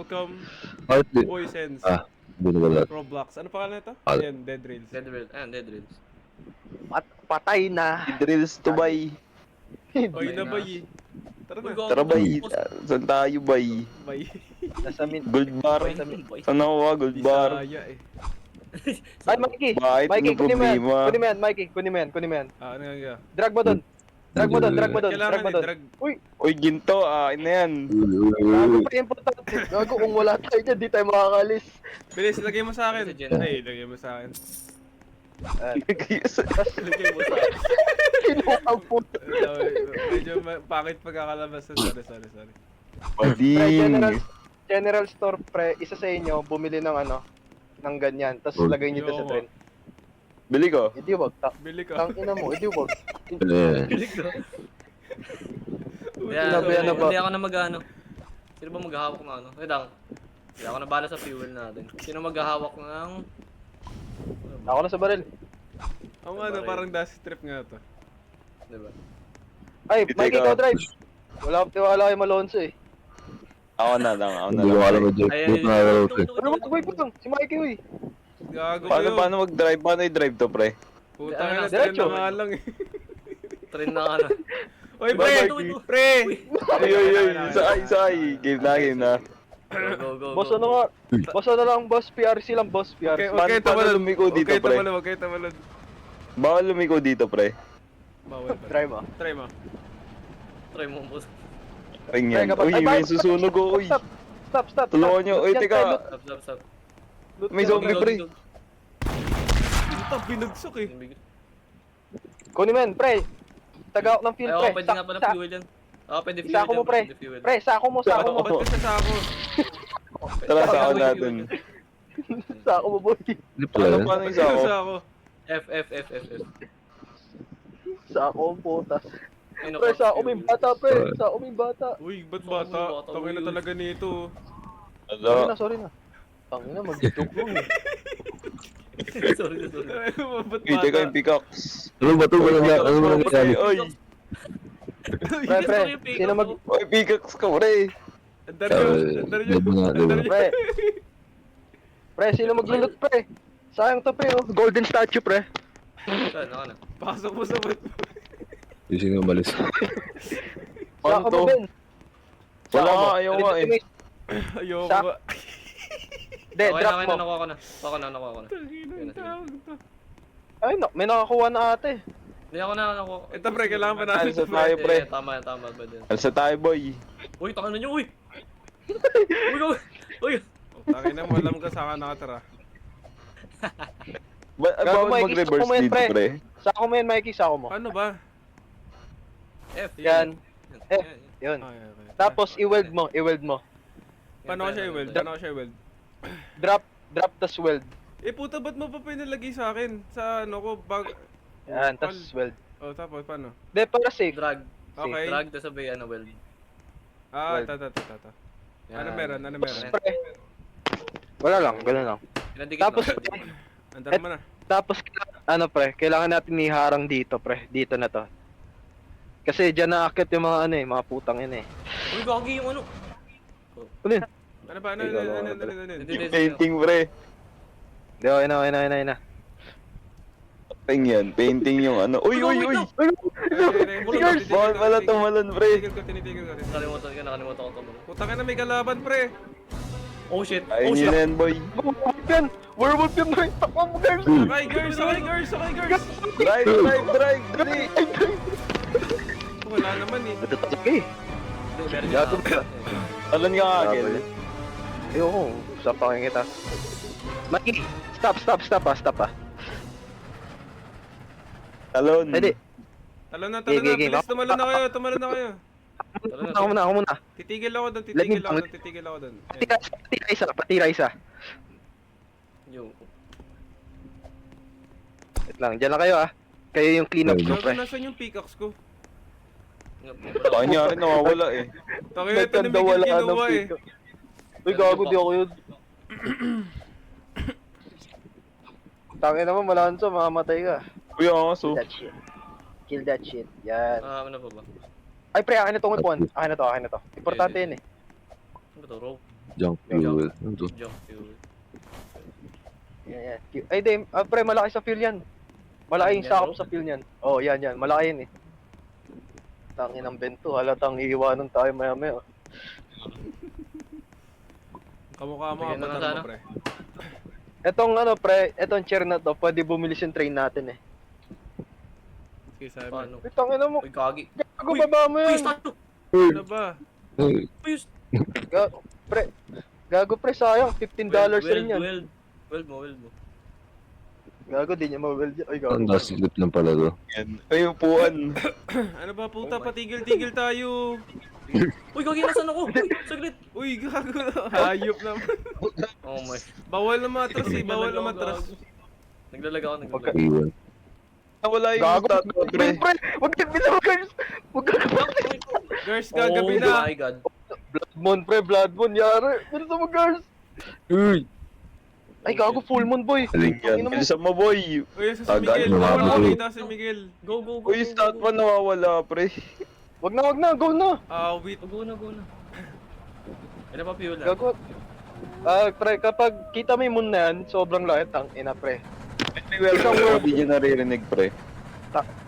Welcome, Hardly. Boy Sense, Hindi wala. Roblox. Ano pangalan nito? Ah. Ayan, Dead Rails. Dead Rails. Ayan, Dead Rails. Patay na. Drills to bay. Oy na na. bay. Tara Uy, na. gago. Tara bay. Saan tayo bay? Bay. Nasa mid. Gold bar. Saan ako ka? Gold bar. Bisaya eh. Ay, Mikey. Bakit? Mikey, Anong kunin mo yan. problema? Kunin mo yan, Mikey. Kunin mo yan, kunin mo yan. Ano nga? Drag mo doon. Drag mo doon, drag mo doon, drag Kailangan mo doon. i-drag. Uy, Uy, ginto. Na yan. gago pa importante. Gago, kung wala tayo dyan, di tayo makakalis. Bilis, lagay mo sa akin. Si Jen. Ay, lagay mo sa akin. Lagay mo sa akin. Kinuha ang puto. Medyo pangit pagkakalabas. Sorry. Pre, Bading. General Store, pre, isa sa inyo, bumili ng ano, ng ganyan, tapos Oh. lagay nyo doon sa Yo. train. Bili ko. Hindi wag, Bili ka. tang ina mo, hindi wag. Pilik ko. Sinabi yan na ba? Hindi ako na mag-ano. Sino ba maghahawak ng ano? Wait lang. Hindi ako na bala sa fuel natin. Sino maghahawak ng... Ako na sa baril. Ang ano, parang dust trip nga to. Diba? Ay, Ito Mikey, ikaw. ikaw drive. Wala akong tiwala kay Malonzo eh. Ako na lang. Hindi ko alam lang. Jack. Ay, Ba't nakakalaw ko eh. Ano mo, wait lang, si Mikey, uy. Gago Paano, kayo. paano mag-drive? Paano i-drive to, pre? Putang ina, Diretso. tren na nga lang eh. Train na ano. Oy, Bye, pre! Mikey. Pre! Ay. Isay. Game na. Go. Boss, ano nga? Boss, ano lang, boss, PRC lang, boss, Okay, PRC. okay, Paano tumalon. lumiko dito, Okay, pre? tumalon, okay, tumalon. Bawal lumiko dito, pre. Bawal pa. Drive mo. Try mo. Try mo boss. Ring yan. Teka, Uy, ay, may bye. susunog ko, uy. Stop. Tulungan nyo. Uy, Loot yan, teka. pre, loot. Stop. Loot May yan, zombie, pre. pre. Ito, binugsok eh. Kunin mo yan, pre. Taga ng Ay, field, ako pre. pwede nga pala fuel dyan. Ako pwede fuel Sako mo, dyan, pre. pwede fuel. Pre, sako mo. Ba't ka sa sako? Tara, Sako sako mo, natin. Sako mo, boy. Hindi pala yan. Paano yung Sa sako? sako. F. Sako ang putas. Ay, Pre, sako mo yung bata, pre. Sako mo yung bata. Uy, ba't Sako mo, bata? bata, Tangin na uy. talaga nito. Sorry na. Tangina, mag-joke lang eh. Sorry. Ba't Uy, teka bata? yung pickaxe. Ano ba ito? Ano ba nangyari? Uy, Pre, sino mag... uy, pickaxe ka, pre. Andar nyo. Dead nga, diba? Pre. Pre, sino maglulot, pre? Sayang to, pre, oh. Golden statue, pre. Saan, ako na. Pasok mo sa ba't. Yung nga malis. Paano Sako to? mo, Ben. Wala Sako mo. nga, ayaw nga eh. Ayoko Sak- nga. Hindi, Okay drop na, mo. nakuha ko na. Nakuha ko na. Tanginang tawag to. Ay, no, may nakakuha na ate. Hindi ako na, nakuha. Ito pre, kailangan pa natin Alsa ito pre. tayo, pre. Tama ba din? Alsa tayo, boy. Uy, takan na nyo, uy! Uy! Tangin na mo, alam ka saan ka nakatira. Bawal Mikey, mag-reverse sako mo yan, dito, pre. pre. Sako mo yan, Mikey, sako mo. Paano ba? F. Yan. Yun. Ay, okay. Tapos, i-weld mo. Paano ko siya i-weld? Paano ko siya i-weld? Drop tas weld. Eh puta, ba't mo pa pinalagay sa akin? Sa ano ko, bag... Yan, tas weld. Oh, tapos paano? Hindi, para safe. Drag. Okay. Drag, tas sabay, weld. Ah, Weld. ta. Yan. Ano meron? Pre. Wala lang, gano'n lang. Pinadikit Tapos, lang. Andar mo na. tapos, ano pre, kailangan natin iharang dito, pre. Dito na to. Kasi dyan naakit yung mga ano eh, mga putang yun eh. Uy, gagi yung ano. Ano yun? Ano ba? Ano? Yung painting, pre. Hindi, okay na. Painting yan. Painting yung ano. Uy! Bawal pala tumalon, pre. Tinitigil ko. Nakalimutan ko tumalon. Putang ina, may kalaban pre. Oh shit! Ayun yun na yan, boy. Werewolf yan! Werewolf yan, boy! Takbo mo, girls! Sakay girls! Drive! Dali! Wala naman eh. Ito talaga eh. Meron Gago niya. ba? Talon ka agad. Ayoko, sapakin kita. Mikey, stop ah. Talon. Hindi, Talon na. Game. Bilis, tumalon na kayo. ako muna. Titigil ako doon. Patira isa. Yung. Wait lang, dyan lang kayo ah. Kayo yung clean up Gago, group eh. nasan yung pickaxe ko? Kanya rin nawawala eh. Tangin na ito ni Miguel kinuha eh. Uy, gago di ako yun. Tangin naman, Malanso, mamamatay ka. Uy, aso. Kill that shit. Yan. Ano pa ba? Ay, pre, akin na itong ipon. Akin na to. Importante yun eh. Ano ba to, rope? Junk fuel. Ano to? Junk fuel. Yan. Ay, di. Pre, malaki sa fuel yan. Malaki yung Yan, sakop bro. sa fuel yan. Oh, yan. Malaki yan eh. Tangin ng bento. Halatang iiwanan tayo maya-maya. Kamukha mo, Bigyan na avatar lang mo, sana. pre. Etong pre, etong chair na to, pwede bumilis yung train natin eh. Sige, sabi mo. Paano? Uy, tangin na mo. Uy, kagi. Gago, baba mo Uy, yan. tayo! Ano ba? Uy, Uy, Gago, pre, sayang. $15 rin yan. Weld mo. Gago, di niya ma-weld yan. Ay, gago. ang last slip lang pala to. Yan. Ay, upuan. Ano ba, puta, patigil-tigil tayo. Uy, kagi, nasan ako? Uy, saglit. Uy, gago. Hayop naman. Oh my. Bawal na matras eh, bawal na matras. Naglalag ako. Iwan. Nawala yung Gago, stat ko, pre. pre, wag ka bilang guys. Wag ka Girls, gagabi na. Oh my god. Blood moon, pre, blood moon, yari. Ano sa mga girls? Uy! Ay, gago, full moon, boy. Aling Yan. Ina mo. Bilisan mo, boy. Uy, sa si Agad, Miguel. Bawal lumabas. makita si Miguel. Go. Uy, stat pa nawawala, pre. Wag na, go na. Wait. Go na. Ano pa fuel na? Gago. Pre, kapag kita mo yung moon na yan, sobrang light ang ina, pre. Anywhere ka mo, hindi nyo naririnig, pre.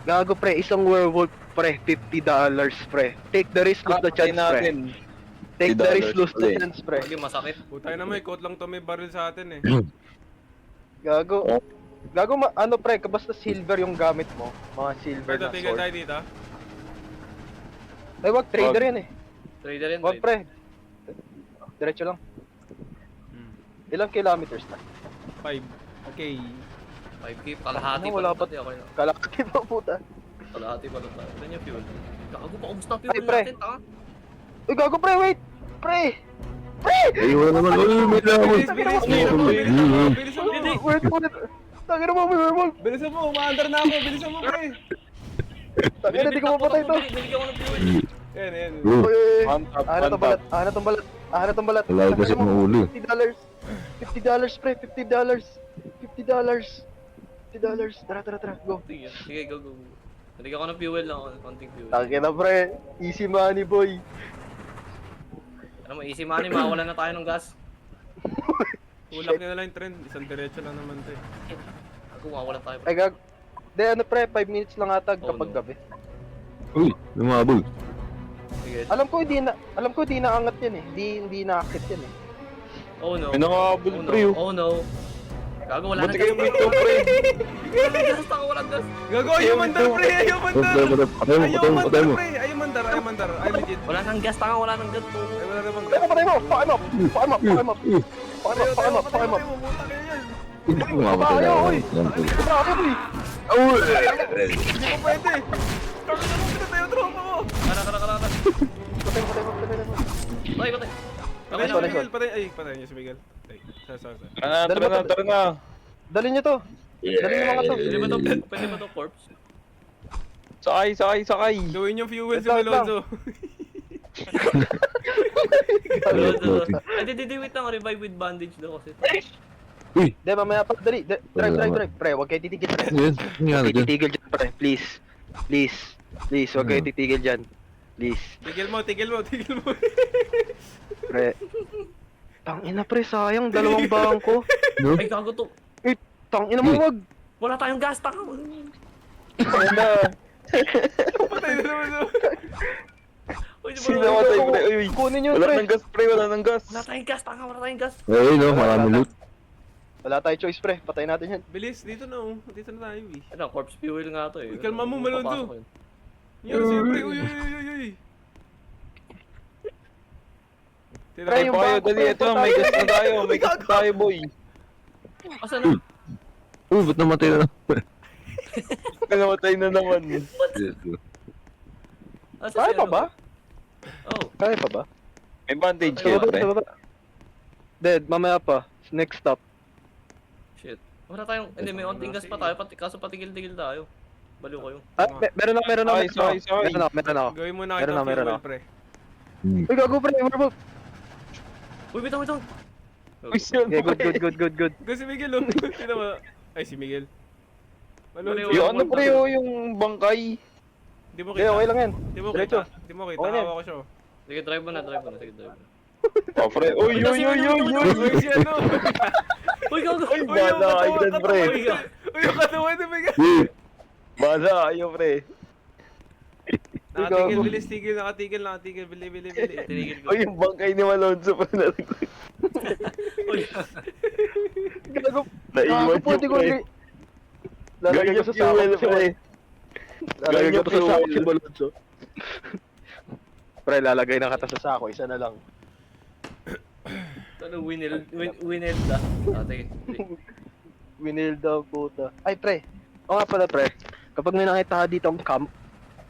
Gago, pre, isang werewolf, pre, $50, pre. Take the risk, lose the chance, pre. Take the risk, lose the pre. chance, pre. Kagi, masakit. Putay na may coat lang to, may baril sa atin eh. Gago. Gago, ano, pre, basta silver yung gamit mo. Mga silver Ito, na tigil sword. tayo dito. Ay, wag, trader yan eh. Trader yan, Wag, trader. pre. Diretso lang. Hmm. Ilang kilometers na? 5. Okay. 5K, kalahati Ano, pa wala lang pa- tayo. Okay na. Kalakati pa, puta. Kalahati pa lang tayo. Ano yung fuel? Gago pa, kumusta Ay, fuel pre. natin, tanga? Uy, gago, pre, wait! Pre! Ay, wala naman. Uy, may lamon. Bilis mo. Wait. Tangina mo, may werewolf! Bilisan mo, umaandar na ako. Bilisan mo, pre. Tangina, di ko mapatay to. Binigyan ko ng fuel. Yan. Uy, Uy, Mantap, Ana tong balat, ana tong balat. Wala kasi Tangina mo, mga ulo. $50. $50, pre, $50. $50. Tara, go. Sige, go. Binigyan ko ng fuel lang, konting fuel. Tangina, pre. Easy money, boy. Ano mo, easy money, makawalan na tayo ng gas. Ulak nyo na lang yung trend. Isang diretso lang naman to eh. Ako, makawalan tayo. Ay, gago. De, ano, pre, 5 minutes lang atag Oh, kapag no. gabi. Uy, lumabog. Sige. Alam ko, di naangat yan eh. Hindi naakit yan eh. Oh no. May nakakabul, pre. Oh no. Gago, wala na Buti gas. kayo may ito, pre. Wala na gas, taka, walang gas. Gago, ayaw mandar, pre. Ayaw mandar. Patay mo. Ayaw mandar. Ay, legit. Wala nang gas, taka, wala nang gas. Ay, wala namang Patay mo! Fuck him up! Fuck him up! Puta kayo yan. Mamatay na ako. Grabe, boy! Hindi ko pwede. Kami na mo, pinatay yung tropa mo. Kara. Patay mo. Patay. Patay Nice niyo one, si Miguel. Patay niyo si Miguel. Sorry. Tara na. Dali niyo to. Dali niyo mga to. Pwede ba to corpse? Sakay. Gawin yung fuel si Wait lang. Melonzo. Ay, di, wait lang, revive with bandage daw kasi. De, mamaya pa. Dali. Drive. Pre, huwag kayo titigil. Pre. Yan, Huwag kayo titigil dyan, pre. Please, huwag kayo titigil dyan. Please. Tigil mo. Pre. Tangina, pre, sayang. Dalawang bangko. Ay, gago to. Tangina mo, wag. Wala tayong gas, taka. Patay na naman. Uy, di ba Sino wala- matay, pre? Uy, Kunin nyo, wala pre. nang gas, pre. Wala nang gas. Wala tayong gas, taka, wala tayong gas. Ay, no, marami loot. Wala tayo choice, pre. Patayin natin yan. Bilis, dito na oh. Dito na tayo eh. Ano, corpse fuel nga to eh. Uy, kalma mo, Melonzo. Papasok yun. Yan, siyempre. Uy. Pre, yung Tayo, bangko, dali. pre, Ito, may gas na tayo. May gas na tayo, boy. Asan na? Uy, ba't namatay na? Kalamatay na naman. Asan Kaya si pa ano? ba? Oh, Kaya pa ba? May bandage Kaya kayo, ba? pre. Dead, mamaya pa. Next stop. shit. Wala tayong, hindi, may onting gas pa tayo, kaso patigil-tigil tayo. Baliw kayo. Meron na. Ay, sorry. Meron na. Gawin mo na Meron kita na, meron fuel, na. pre. Uy, gago, pre. Werewolf. Uy, wait lang. Uy, siya, Okay, pre. good. Go si Miguel oh. Sino ba? Ay, si Miguel. Melonzo. Yung ano, pre, yung bangkay. Di mo Okay, kita. okay lang yan. Di mo Diretso. kita. Di mo kita. Okay na. Hawa ko siya oh. Sige, drive mo na. Sige, drive mo na. Oh, pre. Uy, uy, uy, uy, uy. Uy, si ano? Uy, gago! Uy, bala kayo dyan, pre. Uy, yung katawan ni Mega. Bala kayo, pre. Nakatigil, bilis, tigil, nakatigil, bili. Tinigil ko. Uy, yung bangkay ni Malonzo pa na. Uy, Gago. Naiwan Pwede yung ko pre. lalagay ko Ganyan sa sako fuel, si pre. Lalagay ko Ganyan sa sako fuel. si Bolonzo. Pre, lalagay na kita sa sako, isa na lang. ano, winelda. Ate, Winilda puta. Ay, pre. O nga pala, pre. Kapag may nakita ka dito ang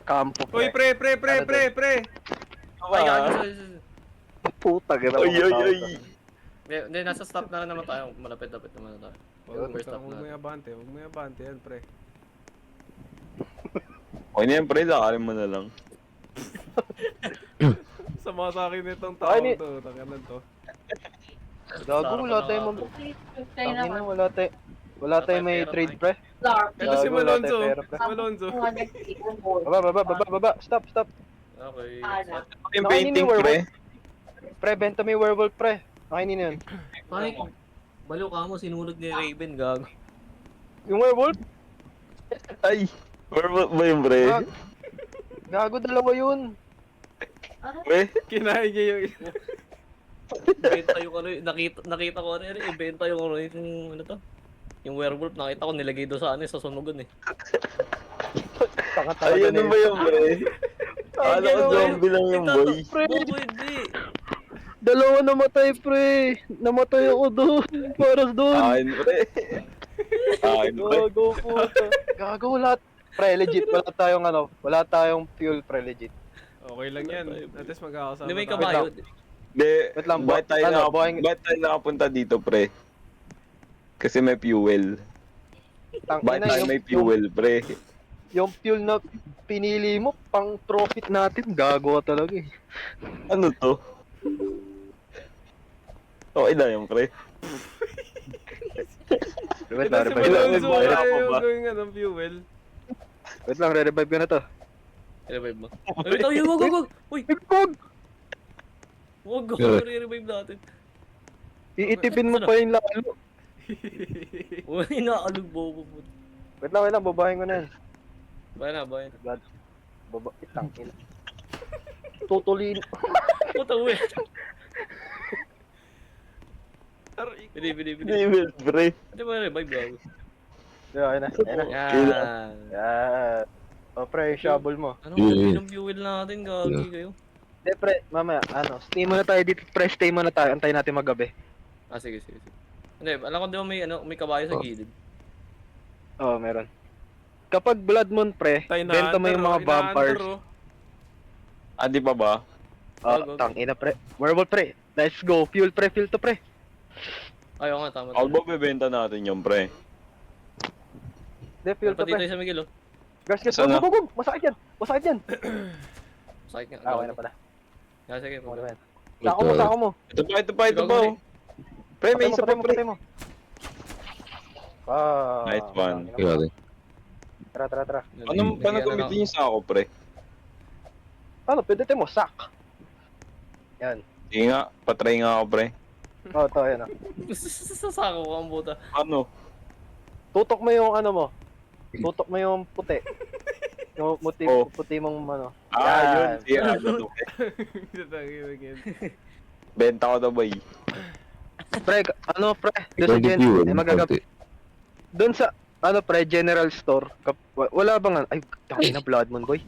campo, Uy, pre. pre. Ay, gago. Puta, gano'n. Uy, uy, uy. Hindi, nasa stop na naman tayo. Malapit-lapit naman na tayo. First stop Huwag mo na. abante yan, pre. Okay na yan, pre. Lakarin mo na lang. Sama sa akin itong tao Ay, ni- to, takanan to. Gago, wala tayong Tangina, wala tayong may trade, pre. Ito si Gago, wala Malonzo. tayong pera, pre. Malonzo. Baba. Stop. Okay. Yung Nakainin painting, yung pre. Pre, benta mo yung werewolf, pre. Nakainin yun. Ay, baliw ka mo, sinulog ni Raven, gago. Yung werewolf? Ay, werewolf ba yun, pre? Gago, dalawa yun. Pre? Kinain niya yung... Ibenta yung ano, nakita ko ano yun, ibenta yung ano, yung ano to. Yung werewolf, nakita ko nilagay doon sa ano, sa sunugan eh. Taka talaga Ay, ano na ba yun. yun, pre? Akala ko zombie lang yung boy. Bobo, hindi. Dalawa namatay, pre. Namatay ako doon. Para doon. Kain, pre. Kain, pre. Gago, puta. Gago, wala. Pre, legit. Wala tayong fuel, pre, legit. Okay lang yan. At least magkakasama Hindi may tayo. kabayo. Hindi, Wait lang, bakit tayo, bakit tayo nakapunta dito, pre? Kasi may fuel. Bakit tayo may fuel, pre? Yung fuel na pinili mo, pang profit natin, gago ka talaga eh. Ano to? Okay na yung pre. Wait Ito lang, si revive lang. Malonzo, Revive ayaw ako yung ba? gawin nga ng fuel. Wait lang, re-revive ko na to. I-revive mo. Ay, wait, ay, wag. Uy, Ipog! wag, Yeah. i-revive natin. Iitipin mo pa yung lalo. Uy, inaalog bobo po. Wait lang, babahin ko na yan. Baya na. God. Itang ina. Tutulin. Puta, uwi. Aray. Bili. Fuel, pre. Hindi ba revive gago? Ayun na. Yan. Yan. O pre, shovel mo. Ano Yeah. yung fuel natin, gagi kayo? Hindi pre, mamaya, stay muna tayo dito. Pre, stay muna tayo. Antayin natin magabi. Ah, sige. Hindi, alam ko di ba may kabayo sa gilid. Oo, meron. Kapag blood moon pre, Tayo na, benta mo yung mga vampires. Ah, di pa ba? Go. Tangina pre. Werewolf pre. Let's go. Fuel to pre. Ayaw nga, tama. Albo bebenta natin yung pre. Hindi, fuel to Pati tayo pre. sa Miguel, oh. Gas. Saan na? Go. Masakit yan. Sakit nga. Okay na pala. Ah, sige. Okay na yan. Sako mo. Ito pa. oh. Pre, may isa pa, pre. Patay mo. Ah. Nice one. Grabe. Tara. Paano gamitin yung sako, pre? Ano, pwede mo, sak. Yan. Sige nga, patry nga ako, pre. Ito, yan Sasako ko ang buta. Ano? Tutok mo yung ano mo. Tutok mo yung puti. Yung puti mong ano. Ah, yun. Yan. Si ano to, pre. Benta ko to, boy. Pre, pre, doon sa Ikaw yung fuel. magagap. Doon sa, general store. Wala bang, ay, tangina blood moon, boy.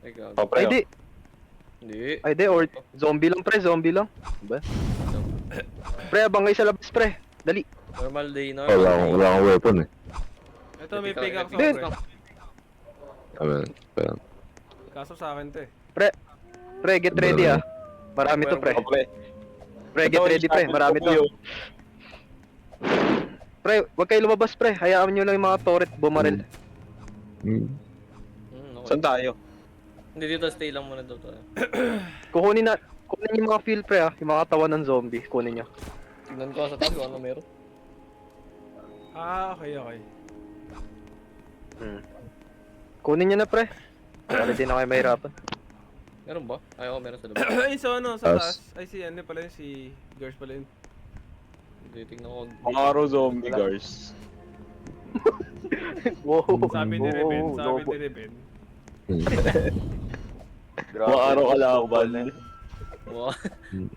Ay, gago. Oh, pre. Ay, di, or zombie lang. Diba? Pre, abang kayo sa labas, pre. Dali. Normal day. Wala akong weapon eh. Ito, may pickaxe ako, Din. pre. Ayan. Kaso sa akin to eh. Pre, get ready ah. Marami to, pre. Oh, pre. Pre, get ready, pre. Marami to. Pre, wag kayo lumabas, pre. Hayaan nyo lang yung mga turret bumaril. Hmm. Okay. Saan tayo? Hindi dito, stay lang muna daw tayo. Kunin yung mga fuel, pre, ah. Yung mga katawan ng zombie. Kunin nyo. Tignan ko sa taas kung ano meron. Ah, okay. Kunin nyo na, pre. Para di na kayo mahirapan. Meron ba? Ay, oo, meron sa labas. Ay, so ano, sa Taas. taas. Ay, si ano pala yun, si Girls pala yun. Hindi, tingnan ko. Pangaro zombie guards. Wow. Sabi ni Reben, sabi lobo. ni Reben. Grabe. Pangaro kalaban. Wow.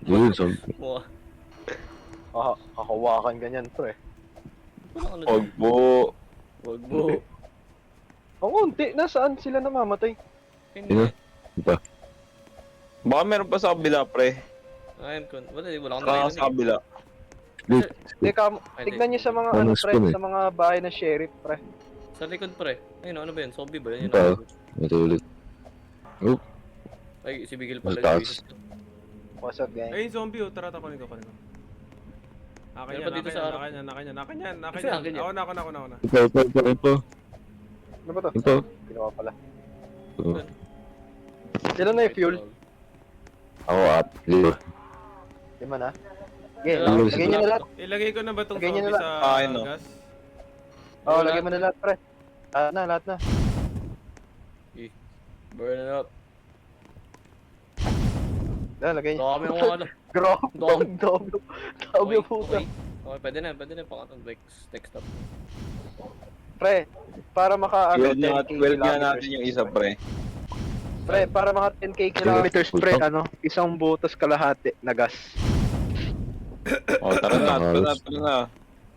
Yun, so, Wow. Kakawakan ganyan, pre. Walang ano Huwag dyan. po. Wag mo. Ang unti, nasaan sila namamatay? Hindi. yun, ito. Baka meron pa sa kabila, pre. Ayun, wala akong Saka narinig. sa kabila. Wait, Teka, Ay, tignan nyo sa mga Ano, ano, pre, spoon eh. sa mga bahay ng sheriff, pre. Sa likod pre. Ayun, ano ba yun? Zombie ba yun? ito. Ito ulit. Oh, Ay, si Bigil pala. Sa taas. What's up, gang? Ay, yung zombie, oh. Tara, kunin ko. Akin Meron yan, pa dito sa harap. akin yan. Kasi akin yan. Ako na. ito. Ano ba to? Ito. Ginawa pala. Ito. Sila na yung fuel? Ako at, zero. Lima na? Okay, Wala. lagay nyo na lahat. Ilagay ko na ba itong Ganyan zombie na sa Ah, ano? gas? Oo, lagay mo na lahat, pre. Lahat na. Burn it up. Lagay nyo. Dami yung ano. Grabe, Dom. dami yung puta. Okay, pwede na pangatong text up. Pre, para maka ano, 12 nga natin yung isa, pre. Pre, para maka 10k kilometers, pre, ano, isang butas kalahati na gas. O, tara na.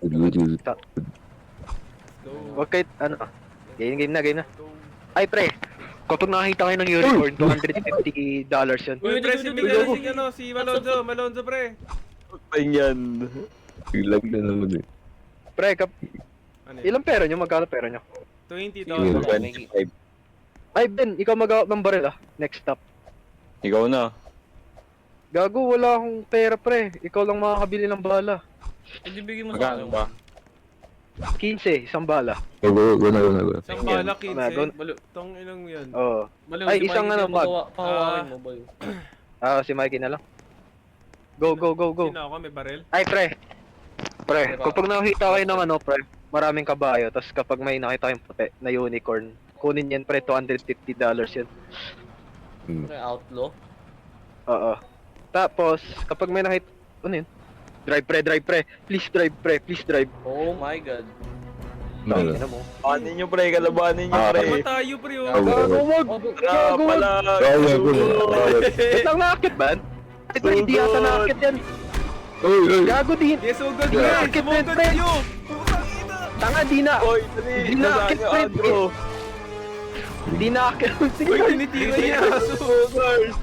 Good. Go. Wag kahit, ano, game na. Ay, pre, kapag nakakita kayo ng unicorn, $250 yun. Uy, pre, si Miguel, si Malonzo, pre. Pagpain yan. Ilag na naman eh. Pre, Ano yun? ilang pera nyo? Magkano pera nyo? $20. 25. Ay, Ben, ikaw mag-out ng baril, next stop. Ikaw na. Gago, wala akong pera, pre. Ikaw lang makakabili ng bala. Hindi bigyan mo sa Magkano ba? 15, isang bala. Go. Isang bala, Meron. 15. Balo. Tong ilang yan. Oo. Balo, Ay, si isang Mikey, ano, hindi mo bag. pahawakin mo ba yun? Si Mikey na lang. Go. Sino ako, may baril? Ay, pre. Pre, kapag nakita kayo ng ano, pre, maraming kabayo, tapos kapag may nakita kayong puti na unicorn, kunin yan, pre, $250 yan. Ano yung outlaw? Oo. Tapos, kapag may nakita, ano yun? Drive, pre. Please drive. Oh my god. Ano? Ano mo? Labanin nyo, pre. Kalabanin nyo, Ah, pre. Naman tayo, pre. Oh. Oh, Gago, wag! Tara, pala. Wait lang, nakakit ba? Ito, hindi yata nakakit yan. Oy! Gago, di. Yes, so good, Yeah. pre. Sumugod Pre. kayo. Putang ina. Tanga, di na. Oy, dali. Di na, Nasaan akit, yung pre. agro? Di nakakit. Sige, Uy, tinitira niya. Guys,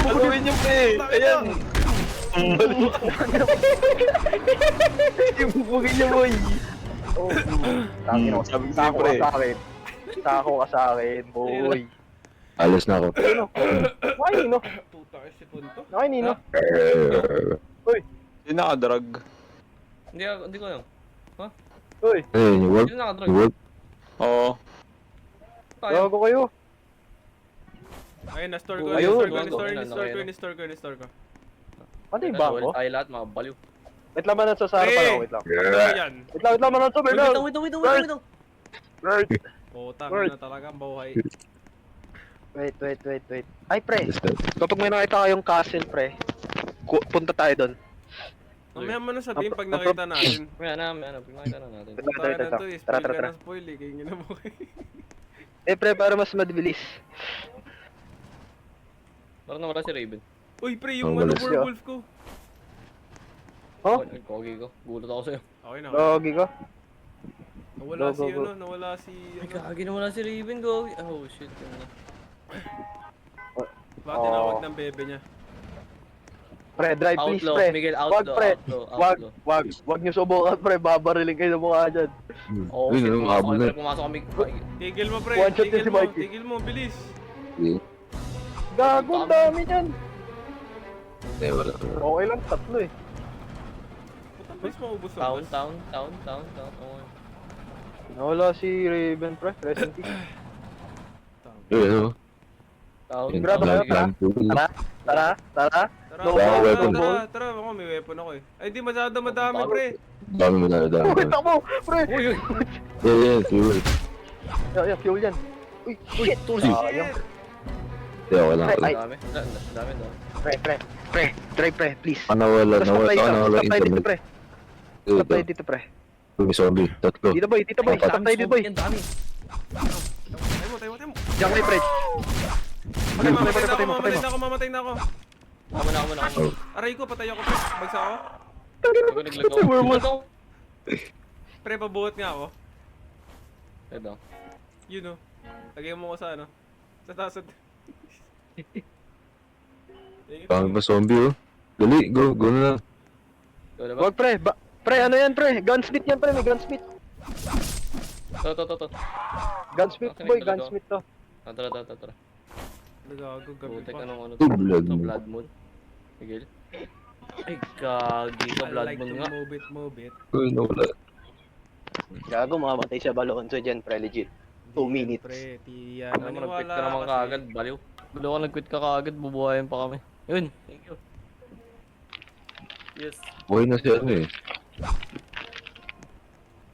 Gagawin nyo, pre. Ayan. Bubugin niyo, boy. Oh, tangin ako. Sabi ko sa'yo, pre. Tako ka sa akin, boy. Alas na ako. Ay, Nino. Puta ka si Punto. Ay, Nino. Hindi nakadrag. Hindi ko alam. Uy, Ayun, yung work. Hindi nakadrag. Yung work. Oo. Tayo. gago kayo. Ayun, na-store ko. Ayun. Ni-store ko. Ano yung bangko? Tayo lahat, mga baliw. Wait lang, Manatso, sa harapan ako, wait lang. Ano yan? Wait lang, Manatso, wait lang. Wait lang. Putang Word. ina talaga ang buhay. Wait. Ay, pre, Just that. kapag may nakita kayong castle, pre, punta tayo doon. Mamaya mo na sabihin pag nakita natin. May pinakita na natin. Ito, Puta ito. na to, Tara, spoil tara, ka tara. na spoil eh. Kaya nga mo kayo. Eh, pre, para mas mabilis. Parang nawala si Raven. Uy, pre, yung Oh, ano, walas siya. werewolf ko. Oh, Ay, kogi ko. Gulat ako sa'yo. Okay na. logi ko. Nawala Go, si go, go. nawala si Ay, ano. kagi nawala si Raven ko. Oh shit. Yun na. Bakit tinawag ng bebe niya? Pre, drive please, Outlaw, pre. Miguel, Wag, outlaw, pre. outlaw. Wag niyo subukan, pre. Babariling kayo sa mukha dyan. Oh Yun, shit, yung habol na. pumasok kami. Tigil mo, pre. One shot din si Mikey. Tigil mo, bilis. Gago, ang dami dyan. Eh, wala. Okay lang, tatlo eh. Putang bilis maubos ang Town. gas. Oh. Nawala si Raven, pre. Rest in peace. Yun, ano? Town. Sigurado kayo, Plan. Tara. Tara, No, tara, weapon. tara. Ako, may weapon ako eh. Ay, di masyado madami, Bago. pre. Dami mo na, dami. Wait ako, pre. Uy, uy. Yeah, fuel. Fuel yan. Uy, shit. Tursi. Sayang. Hindi, okay lang. Ay. Dami. Dami. Pre, please. Nawala, Tapos supply ka, nawala supply dito, internet. pre. Dito, Supply dito, pre. may zombie. Tatlo. Dito, boy, Apat. supply dito, boy. Yan, dami. Tayo mo. Diyan kay pre. Patay, Patay mo. mamatay na ako. Ako na. Aray ko, patay ako, pre. Bagsak ako. Ako naglagaw. Pre, pabuhat nga ako. Ito. Yun, oh. Lagyan mo ko sa ano. Sa tasod. Pangit ba zombie, oh? Dali, go na lang. Ito na ba? Wag, pre. Pre, ano yan, pre? Gunsmith yan, pre. May gunsmith. To. Gunsmith, boy. Gunsmith to. Tara. Nagago, gabi Putek pa. ka ng ano Oh, blood to, moon. blood moon. Miguel. Ay, gagi ka, I blood like moon to nga. move it. Uy, nawala. Gago, mamamatay siya Balonzo dyan, pre. Legit. 2 minutes. Pre, tiya. Ano mo, nag-quit ka naman kaagad, baliw. Baliw ka, nag-quit ka kaagad, bubuhayin pa kami. Yun, thank you. Yes. Buhay na si ano eh.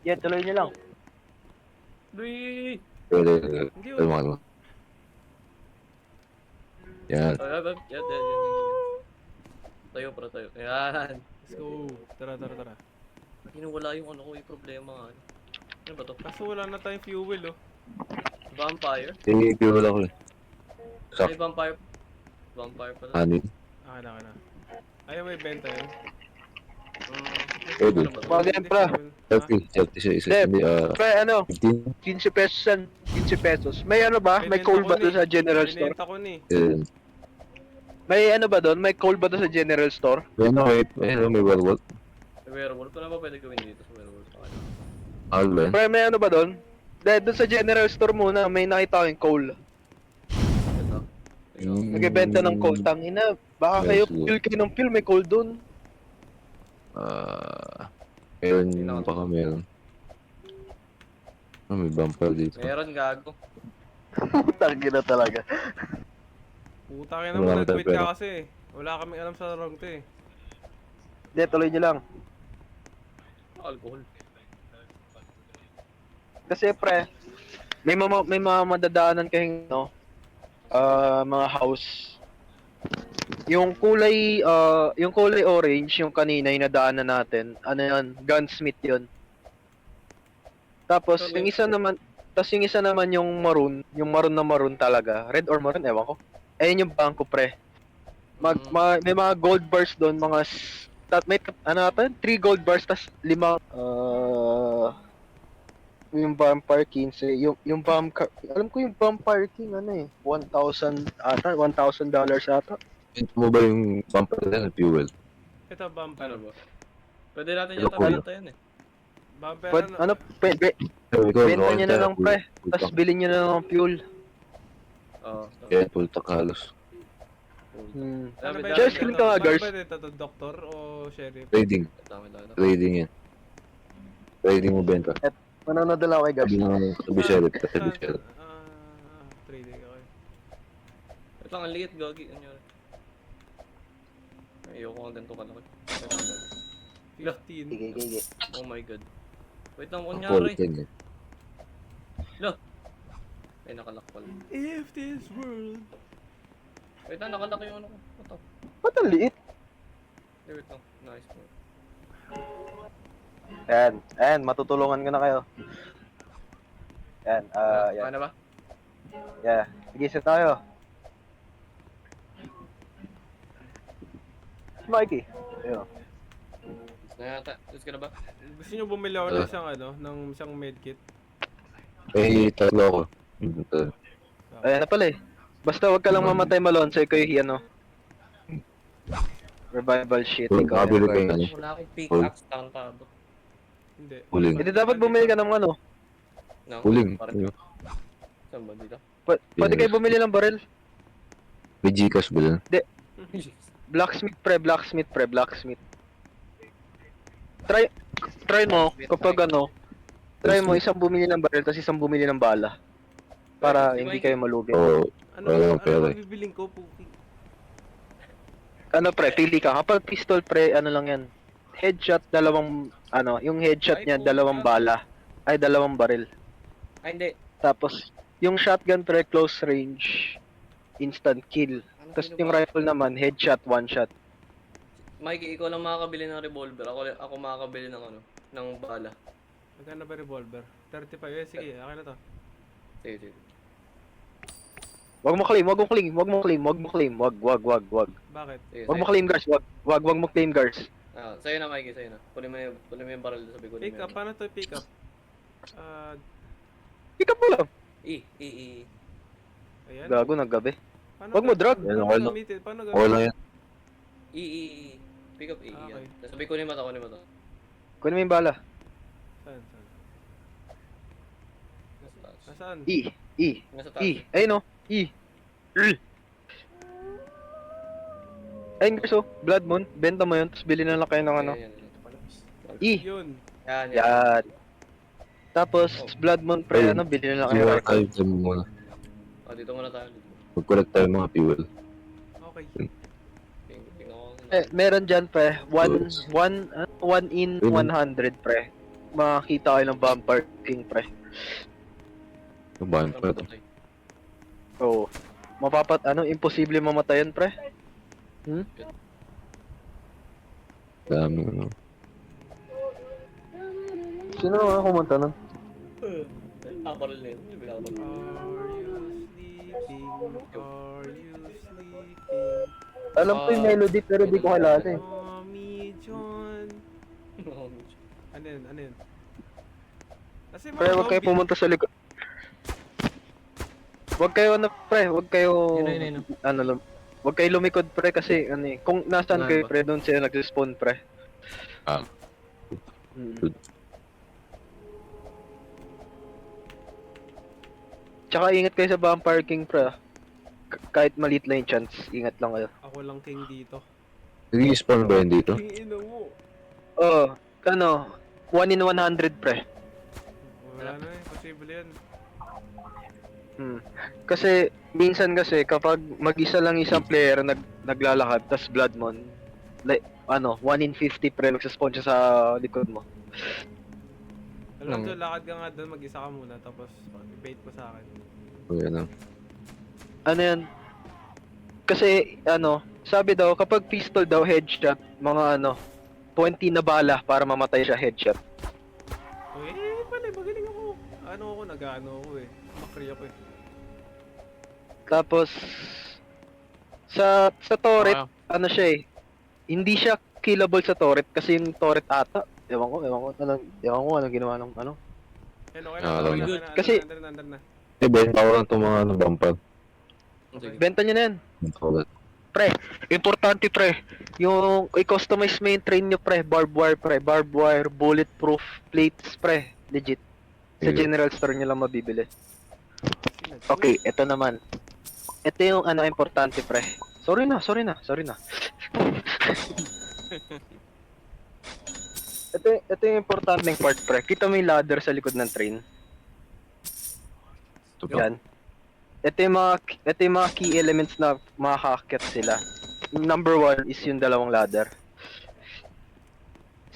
Yan, tuloy niyo lang. Luy! Pwede, Hindi, pwede mo. Yan. Yan. Tayo. Yan. Let's go. Tara. Wala yung ano ko, yung problema. Ano ba to? Kaso wala na tayong fuel, oh. Vampire? Eh, wala ko eh. Ay, vampire. Vampire pala. Anin. Ka na. Ayaw, may benta yun. Pwede. Ano ba to? Wag yan, pre. 30 siya isa. Hindi. Hindi, Pre, ano? 15. 15 pesos yan. 15 pesos. May ano ba? May coal ba doon sa general store? Binenta ko ni. Yan. May ano ba doon? May coal ba doon sa general store? Yan ako eh. Ayun, may werewolf. Werewolf, ano ba pwede gawin dito sa werewolf? Mahal ba yan? Pre, may ano ba doon? Dahil doon sa general store muna, may nakita akong coal. Ito. Nagbebenta ng coal. Tangina, baka kayo Yes, fuel kayo ng fuel, may coal doon. Meron pa ka meron. May bumper dito. Meron, gago. Tangina talaga. Puta ka Wala naman, na tayo nag-quit pera. ka kasi. Wala kaming alam sa larong to eh. Hindi, tuloy nyo lang. Alcohol. Kasi pre, may mga madadaanan kayong no, mga house. Yung kulay orange, yung kanina yung nadaanan natin, ano yan, gunsmith yun. Tapos yung isa naman yung maroon na maroon talaga, red or maroon, ewan ko. Ayun yung bangko pre. May mga gold bars doon, may 3 gold bars tas 5 yung Vampire 15, yung alam ko yung Vampire King ano eh, $1,000 ata. Ito mo ba yung bumper na yan? Fuel? Ito, bumper. Ano ba? Pwede natin Ano yata po? benta yan eh. Bumper Ano, benta nyo na lang pre, tas bilhin nyo na lang ng fuel. Oo. Kaya full tank halos. Dami, Just dami. click ka nga, guys. Ano ba ito? Doktor o sheriff? Trading. Dami. Trading yan. Trading mo benta. Manonood lang ako kay guys. Tabi sheriff. Tabi sheriff. Trading, okay. Ito lang, ang liit, gagi. Ano yun? Ayoko nga ganito kalaki. 15. Sige. Oh my god. Wait lang, Full kunyari. tank yan. Ay, nakalak pala. If this world... Wait lang, nakalak yung ano ko. Ito. Ba't ang liit? Wait lang. Nice po. Ayan, matutulungan ko na kayo. Yan, yan. Ano ba? Yeah. Sige, set tayo. Mikey. Ayun. Na yata. Let's go na ba? Gusto nyo bumili ako ng isang ng isang medkit? May tatlo ako. Ayan na pala eh. Basta wag ka lang mamatay Malonzo, ikaw yung ano. Revival shit. Kung Ikaw makabili ka yung yan. Wala akong pickaxe, tangkado. Hindi. Huling. Hindi dapat bumili ka ng ano. No? Huling. Parang- Saan ba dito? Pwede kayo bumili ng baril. May Gcash ba yan? Blacksmith pre. Try mo kapag ano. Try mo isang bumili ng baril tapos isang bumili ng bala. Para hindi kayo malugi. Oo. Ano pera. bibiling ko? Puki? Ano pre, pili ka. Kapag pistol pre, ano lang yan. Headshot, yung headshot niya, 2 bala. Ay, 2 baril. Ay, hindi. Tapos, yung shotgun pre, close range. instant kill. Ano Tapos sino yung ba? rifle naman, headshot, one shot. Mikey, ikaw lang makakabili ng revolver. Ako makakabili ng ano, ng bala. Magkano ba revolver? 35. Eh, sige, akin na to. Sige, sige. Wag mo claim, wag mo claim, wag mo claim, wag mo claim, wag. Bakit? Sige, Wag mo sa'yo. claim guards, wag mo claim guards. Ah, sa'yo na, Mikey, sa'yo na. Kunin mo yung barrel sa bikunin Pick up, paano to pick up? Ah, Pick up mo lang. ayan. Gago, naggabi. Paano Wag mo drag. Yan, Paano okay lang. gamitin? Paano Okay lang gamitin? yan. Pick up E, Ah, okay. yan. Sabi kunin mo to, kunin mo to. Kunin mo yung bala. Saan? Nasa taas. Nasaan? Nasa taas. Ayun o, E. Ayun guys oh, Blood Moon, benta mo yun, tapos bili na lang kayo ng ano. Yan, yan, yan. E. Yun. Yan, yan. Yan. Tapos, Blood Moon pre, Ayun. ano, bili na lang kayo. Siguro ng tayo rifle. dyan muna. Oh, dito muna tayo. Mag-collect tayo mga fuel. Okay. Tingnan ko. Meron dyan pre, one in 100 pre. Makakita kayo ng Vampire King pre. Yung bahan pa ito. Oo. Imposible mamatayan pre. Dami ano. Sino nga kumunta nun? Barrel na yun. Bigla ko. Are you sleeping? Alam ko yung melody pero di ko kilala eh. Mommy John. Ano yun? Ano yun? Kasi mga Pre, huwag kayo zombie. pumunta sa likod. Huwag kayo huwag kayo Yun. huwag kayo lumikod pre kasi ano eh, kung nasaan Ano kayo ba? pre doon sila nag-spawn pre. Ah. Mm. Tsaka ingat kayo sa Vampire King pre. Kahit maliit lang yung chance, ingat lang kayo. Ako lang king dito. Nag-i-spawn ba yun dito? King ina mo. Oo, 1 in 100 pre. Wala na eh. Posible yan. Kasi minsan kasi kapag mag-isa lang isang player naglalakad tas Blood Moon, like 1 in 50 pre magsaspawn siya sa likod mo. Alam mo, lakad ka nga doon, mag-isa ka muna, tapos i-bait mo sa akin. O yan Ano yan? Kasi sabi daw kapag pistol daw headshot, mga 20 na bala para mamatay siya headshot. Okay, pala, magaling ako. Nag-ano ako eh. Makri ako eh. Tapos sa turret, siya eh. Hindi siya killable sa turret kasi yung turret ata. Ewan ko anong ginawa ng ano. Yan, okay Ah, na. alam Okay mo. na. Kasi- Andar na. Eh, benta ko lang itong mga vampire. Sige. Benta niyo na yan. Benta ko lang. Importante pre. Yung i-customize mo yung train nyo pre. Barbed wire, bulletproof plates pre. Legit. Sa Sige. general store nyo lang mabibili. Okay, ito naman. Ito yung importante pre. Sorry na. ito yung importanteng part pre. Kita mo yung ladder sa likod ng train. Ito pa. Yan. Ito yung mga key elements na makakakit sila. Number 1 is yung dalawang ladder.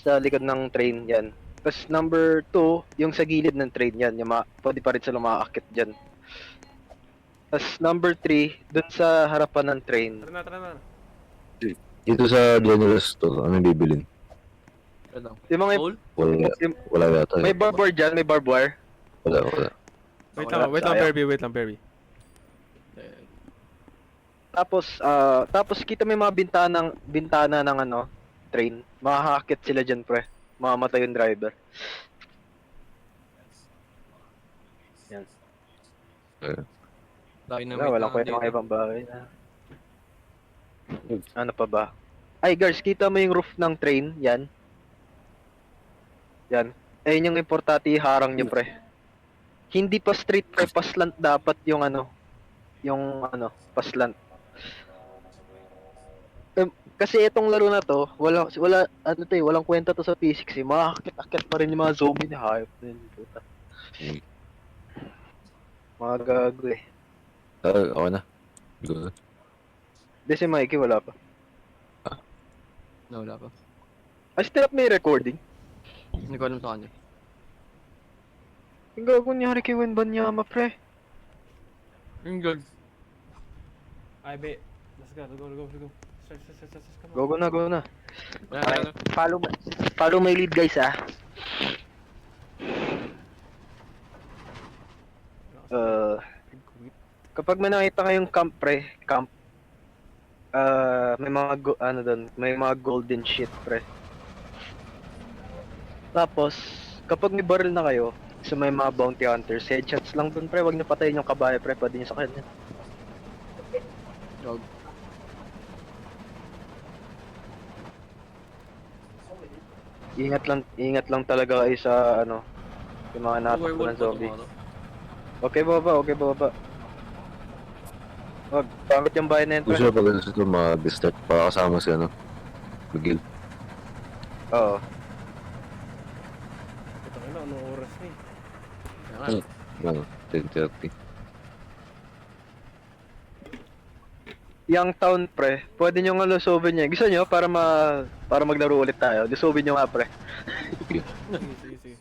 Sa likod ng train, yan. Tapos number 2, yung sa gilid ng train, yan. Pwede pa rin sila makakakit dyan. Tapos number 3, dun sa harapan ng train. Tara na. Dito sa general store, ano yung bibilin? Yung mga, Soul? Wala yata. may barbed wire dyan, may barbed wire. Wala. Wait Wala, lang, sayang. wait lang, Perby. Tapos kita may mga bintana ng train. Makakakit sila dyan, pre. Mamamatay yung driver. Yan. Walang kwenta mga ibang bagay na. Ano pa ba? Ay, guys, kita mo yung roof ng train? Yan. Ayun yung importante iharang nyo, pre. Hindi pa street, pre. Paslant dapat yung paslant. Kasi itong laro na to, walang kwenta to sa physics eh. Makakakit-akit pa rin yung mga zombie na hayop na yun. Puta. Mga gago eh. Okay na. Go na. Hindi si Mikey, wala pa. Wala pa. Ay, still up may recording. Hindi ko alam sa kanya. Yung gago niyari kay Wenbanyama, pre. Yung girl. Ay, be. Let's go, let's go, let's go, let's go. Start, come on. Go na, go na. Ayan, ayan. Follow my lead guys ah. Kapag may nakita kayong camp may mga may mga golden shit pre. Tapos kapag may barrel na kayo, so may mga bounty hunters, headshots lang dun pre, wag niyo patayin yung kabayo pre, pwede niyo sa kanya. Ingat lang talaga kayo sa yung mga natakbo Werewolf ng pa zombie. to, ano? Okay baba. Wag, pangit yung bayan na yun pre. Gusto pag gusto mag-start para kasama si Miguel. Oo. Ito na, anong oras na eh. Ayan. 10:30. Yung town pre, pwede nyo nga lusubin niya. Gusto nyo para maglaro ulit tayo. Lusubin nyo nga pre.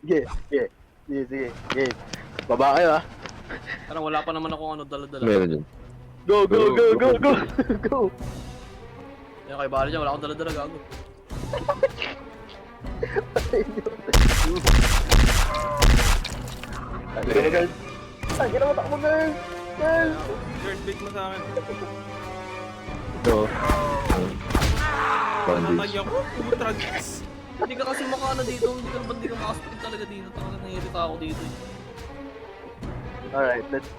Sige. Sige. Baba kayo ah. Parang wala pa naman ako dala-dala. Meron dyan. Go. Yan kay Bali dyan, wala akong dala-dala gago. Ay, ginawa mo girl. Third bait mo sa akin. Ito. Bandage. Nakatay ako. Ultra Gs. Hindi ka kasi makana dito, hindi ka makasakit talaga dito. Talaga nangirita ako dito. Alright, let's